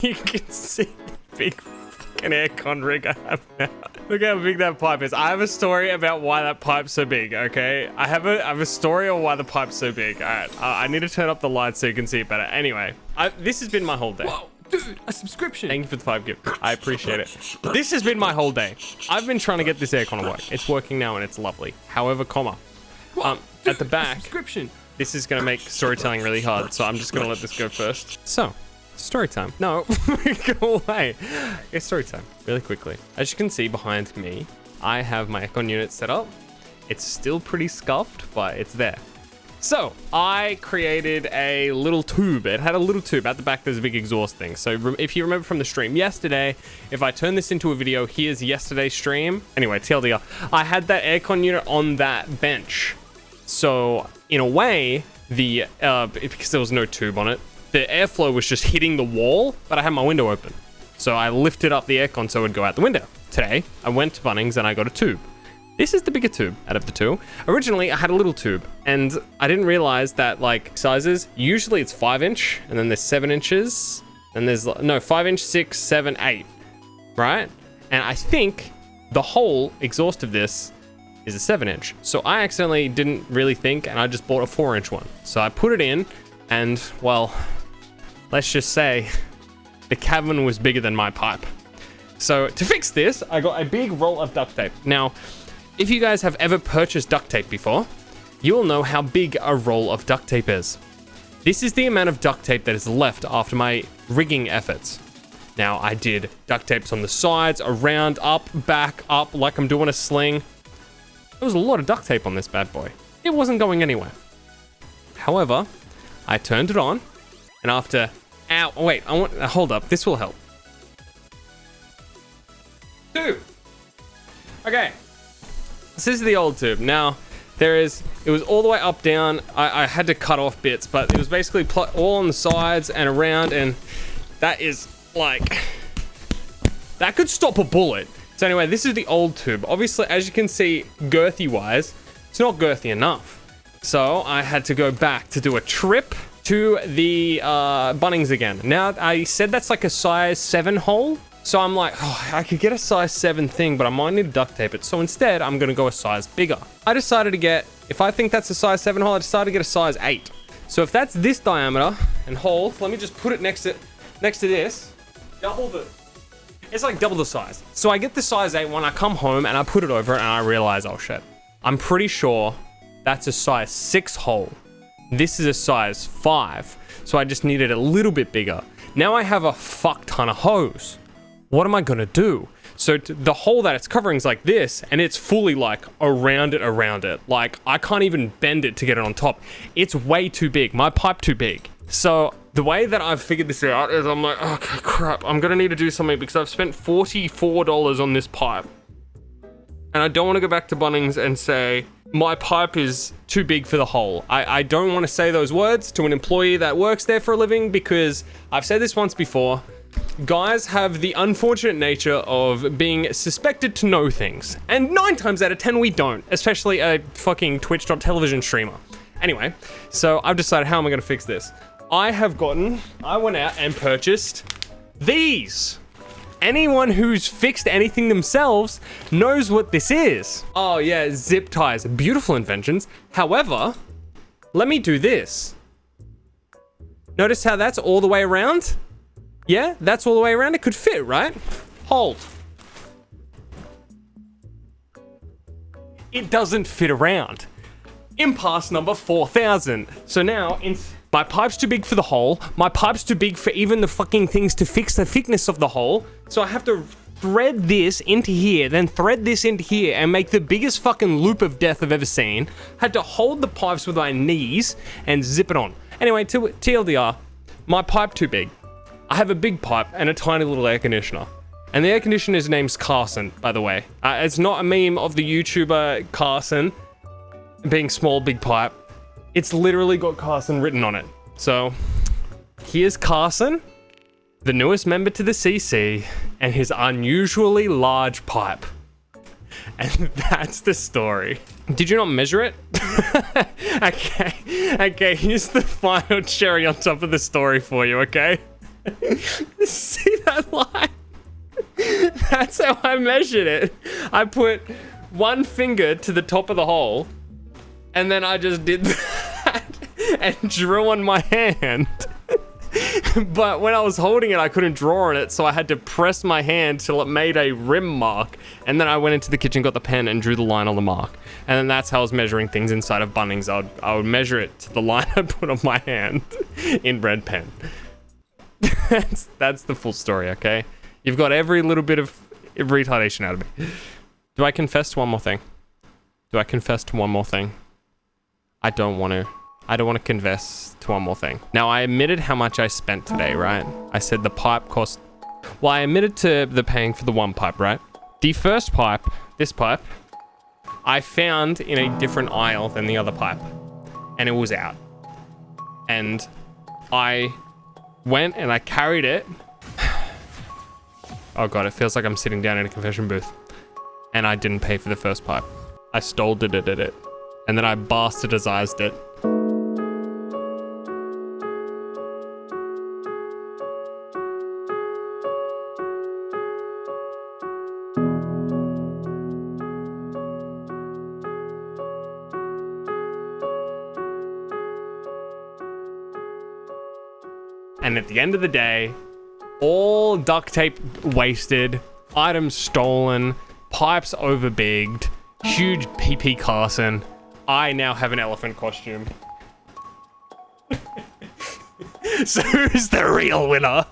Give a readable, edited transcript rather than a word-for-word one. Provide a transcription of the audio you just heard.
You can see the big fucking aircon rig I have now. Look how big that pipe is. I have a story about why that pipe's so big, okay? I have a story on why the pipe's so big. All right, I need to turn up the lights so you can see it better. Anyway, this has been my whole day. Whoa, dude, a subscription. Thank you for the 5 gift. I appreciate it. This has been my whole day. I've been trying to get this aircon to work. It's working now and it's lovely. However, at the back, subscription. this is going to make storytelling really hard, so I'm just going to let this go first. So, story time. No, go away. It's story time, really quickly. As you can see behind me, I have my aircon unit set up. It's still pretty scuffed, but it's there. So, I created a little tube. It had a little tube. At the back, there's a big exhaust thing. So, if you remember from the stream yesterday, if I turn this into a video, here's yesterday's stream. Anyway, TLDR. I had that aircon unit on that bench. So, in a way, because there was no tube on it, the airflow was just hitting the wall, but I had my window open. So I lifted up the aircon so it would go out the window. Today, I went to Bunnings and I got a tube. This is the bigger tube out of the two. Originally, I had a little tube, and I didn't realize that, like, sizes, usually it's 5-inch, and then there's 7 inches, and there's, no, 5-inch, 6, 7, 8, right? And I think the whole exhaust of this is a 7-inch. So I accidentally didn't really think, and I just bought a 4-inch one. So I put it in, and, well, let's just say the cavern was bigger than my pipe. So to fix this, I got a big roll of duct tape. Now, if you guys have ever purchased duct tape before, you will know how big a roll of duct tape is. This is the amount of duct tape that is left after my rigging efforts. Now, I did duct tapes on the sides, around, up, back, up, like I'm doing a sling. There was a lot of duct tape on this bad boy. It wasn't going anywhere. However, I turned it on, and after... Ow, wait, hold up, this will help. 2. Okay. This is the old tube. Now, it was all the way up, down. I had to cut off bits, but it was basically all on the sides and around, and that is, like... That could stop a bullet. So anyway, this is the old tube. Obviously, as you can see, girthy-wise, it's not girthy enough. So I had to go back to do a trip to the Bunnings again. Now, I said that's like a size 7 hole. So I'm like, oh, I could get a size 7 thing, but I might need to duct tape it. So instead, I'm going to go a size bigger. I decided to get, if I think that's a size 7 hole, I decided to get a size 8. So if that's this diameter and hole, let me just put it next to this. It's like double the size. So I get the size 8 one, I come home and I put it over it and I realize, oh shit. I'm pretty sure that's a size 6 hole. This is a size 5. So I just needed a little bit bigger. Now I have a fuck ton of hose. What am I gonna do? So the hole that it's covering is like this, and it's fully like around it. Like I can't even bend it to get it on top. It's way too big. My pipe too big. So the way that I've figured this out is I'm like, okay, crap. I'm gonna need to do something because I've spent $44 on this pipe. And I don't want to go back to Bunnings and say, my pipe is too big for the hole. I don't want to say those words to an employee that works there for a living because I've said this once before. Guys have the unfortunate nature of being suspected to know things. And 9 times out of 10 we don't, especially a fucking Twitch.television streamer. Anyway, so I've decided how am I going to fix this. I went out and purchased these. Anyone who's fixed anything themselves knows what this is. Oh yeah, zip ties, beautiful inventions. However, let me do this. Notice how that's all the way around? Yeah, that's all the way around. It could fit, right? Hold. It doesn't fit around. Impasse number 4000. So now, my pipe's too big for the hole. My pipe's too big for even the fucking things to fix the thickness of the hole. So I have to thread this into here, then thread this into here, and make the biggest fucking loop of death I've ever seen. Had to hold the pipes with my knees and zip it on. Anyway, TLDR, my pipe too big. I have a big pipe and a tiny little air conditioner. And the air conditioner's name's Carson, by the way. It's not a meme of the YouTuber Carson being small, big pipe. It's literally got Carson written on it. So, here's Carson, the newest member to the CC, and his unusually large pipe. And that's the story. Did you not measure it? Okay, here's the final cherry on top of the story for you, okay? See that line? That's how I measured it. I put one finger to the top of the hole, and then I just did that and drew on my hand. But when I was holding it, I couldn't draw on it, so I had to press my hand till it made a rim mark, and then I went into the kitchen, got the pen, and drew the line on the mark. And then that's how I was measuring things inside of Bunnings. I would measure it to the line I put on my hand in red pen. That's the full story, okay? You've got every little bit of retardation out of me. Do I confess to one more thing? I don't want to. I don't want to confess to one more thing. Now, I admitted how much I spent today, right? I said the pipe cost... Well, I admitted to the paying for the one pipe, right? The first pipe, this pipe, I found in a different aisle than the other pipe. And it was out. And I went and I carried it. Oh God, it feels like I'm sitting down in a confession booth. And I didn't pay for the first pipe. I stole it. And then I bastardized it. And at the end of the day, all duct tape wasted, items stolen, pipes overbigged, huge PP Carson. I now have an elephant costume. So who's the real winner?